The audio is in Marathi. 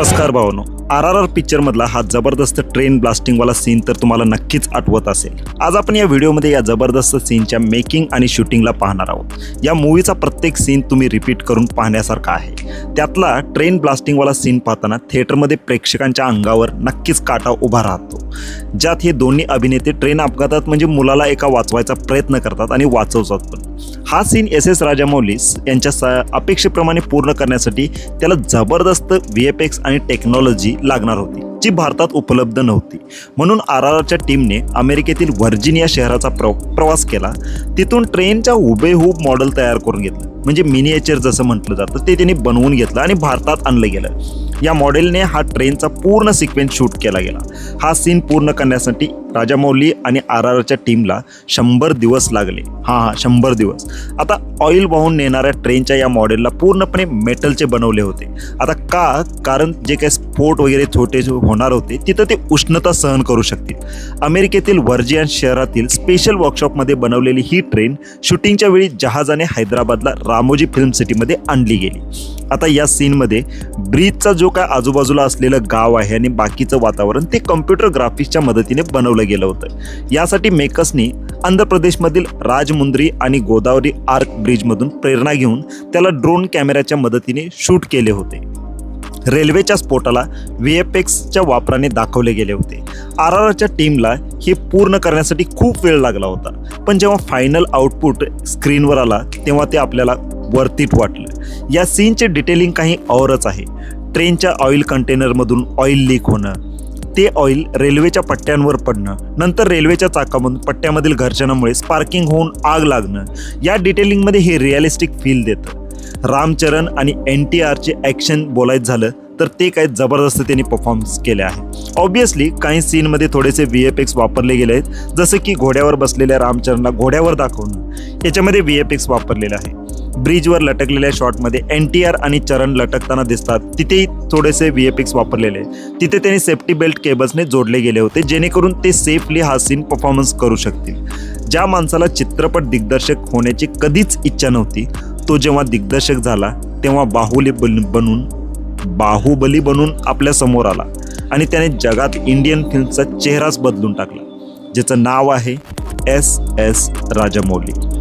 नमस्कार भावनो, RRR पिक्चर मधला हा जबरदस्त ट्रेन ब्लास्टिंग वाला सीन तर तुम्हाला नक्कीच आठवत असेल। आज आपण या व्हिडिओमध्ये या जबरदस्त सीनच्या मेकिंग आणि शूटिंगला पाहणार आहोत। या मूवीचा प्रत्येक सीन तुम्ही रिपीट करून पाहण्यासारखा आहे। त्यातला ट्रेन ब्लास्टिंग वाला सीन पाहताना थिएटरमध्ये प्रेक्षकांच्या अंगावर नक्कीच काटा उभा राहतो, ज्यात हे दोन्ही अभिनेते ट्रेन अपघातात म्हणजे मुलाला एका वाचवायचा प्रयत्न करतात आणि वाचवतात पण। हा सीन SS राजामौली यांच्या अपेक्षेप्रमाणे पूर्ण करण्यासाठी त्याला जबरदस्त VFX आणि टेक्नॉलॉजी लागणार होती, जी भारतात उपलब्ध नव्हती। म्हणून RRRच्या टीमने अमेरिकेतील व्हर्जिनिया शहराचा प्रवास केला। तिथून ट्रेनच्या हुबेहूब मॉडेल तयार करून घेतलं, म्हणजे मिनिएचर जसं म्हटलं जातं ते त्यांनी बनवून घेतलं आणि भारतात आणलं गेलं। या मॉडेलने हा ट्रेनचा पूर्ण सिक्वेन्स शूट केला गेला। हा सीन पूर्ण करण्यासाठी राजामौली आणि RRRच्या टीमला 100 दिवस लागले। 100 दिवस। आता ऑइल वाहून नेणाऱ्या ट्रेनच्या या मॉडेलला पूर्णपणे मेटलचे बनवले होते। आता कारण जे काही स्फोट वगैरे छोटे होणार होते तिथं ते उष्णता सहन करू शकतील। अमेरिकेतील व्हर्जिनिया शहरातील स्पेशल वर्कशॉपमध्ये बनवलेली ही ट्रेन शूटिंगच्या वेळी जहाजाने हैदराबादला रामोजी फिल्म सिटीमध्ये आणली गेली। आता या सीनमध्ये ब्रिजचा जो काय आजूबाजूला असलेलं गाव आहे आणि बाकीचं वातावरण ते कम्प्युटर ग्राफिक्सच्या मदतीने बनवलं गेलं होतं। यासाठी मेकर्सनी आंध्र प्रदेशमधील राजमुंद्री आणि गोदावरी आर्क ब्रिजमधून प्रेरणा घेऊन त्याला ड्रोन कॅमेऱ्याच्या मदतीने शूट केले होते। रेल्वेच्या स्फोटाला VFXच्या वापराने दाखवले गेले होते। RRRच्या टीमला हे पूर्ण करण्यासाठी खूप वेळ लागला होता, पण जेव्हा फायनल आउटपुट स्क्रीनवर आला तेव्हा ते आपल्याला वर्थ इट वाटलं। या सीनचे डिटेलिंग काही औरच आहे। ट्रेनच्या ऑइल कंटेनरमधून ऑइल लीक होणं, ते ऑइल रेल्वेच्या पट्ट्यांवर पडणं, नंतर रेल्वेच्या चाकामधून पट्ट्यामधील घर्षणामुळे स्पार्किंग होऊन आग लागणं, या डिटेलिंगमध्ये हे रिअलिस्टिक फील देतं। रामचरण आणि NTRचे ॲक्शन बोलायचं झालं तर ते काही जबरदस्त त्यांनी परफॉर्मन्स केले आहे। ऑब्वियसली काही सीनमध्ये थोडेसे VFX वापरले गेले आहेत, जसं की घोड्यावर बसलेल्या रामचरणला घोड्यावर दाखवणं, याच्यामध्ये VFX वापरलेलं आहे। ब्रिजवर लटकलेल्या शॉटमध्ये NTR आणि चरण लटकताना दिसतात, तिथेही थोडेसे VFX वापरलेले आहेत। तिथे त्यांनी सेफ्टी बेल्ट केबल्सने जोडले गेले होते, जेणेकरून ते सेफली हा सीन परफॉर्मन्स करू शकतील। ज्या माणसाला चित्रपट दिग्दर्शक होण्याची कधीच इच्छा नव्हती, तो जेव्हा दिग्दर्शक झाला तेव्हा बाहुबली बनून आपल्या समोर आला आणि त्याने जगात इंडियन फिल्मचा चेहराच बदलून टाकला, ज्याचं नाव आहे SS राजामौली।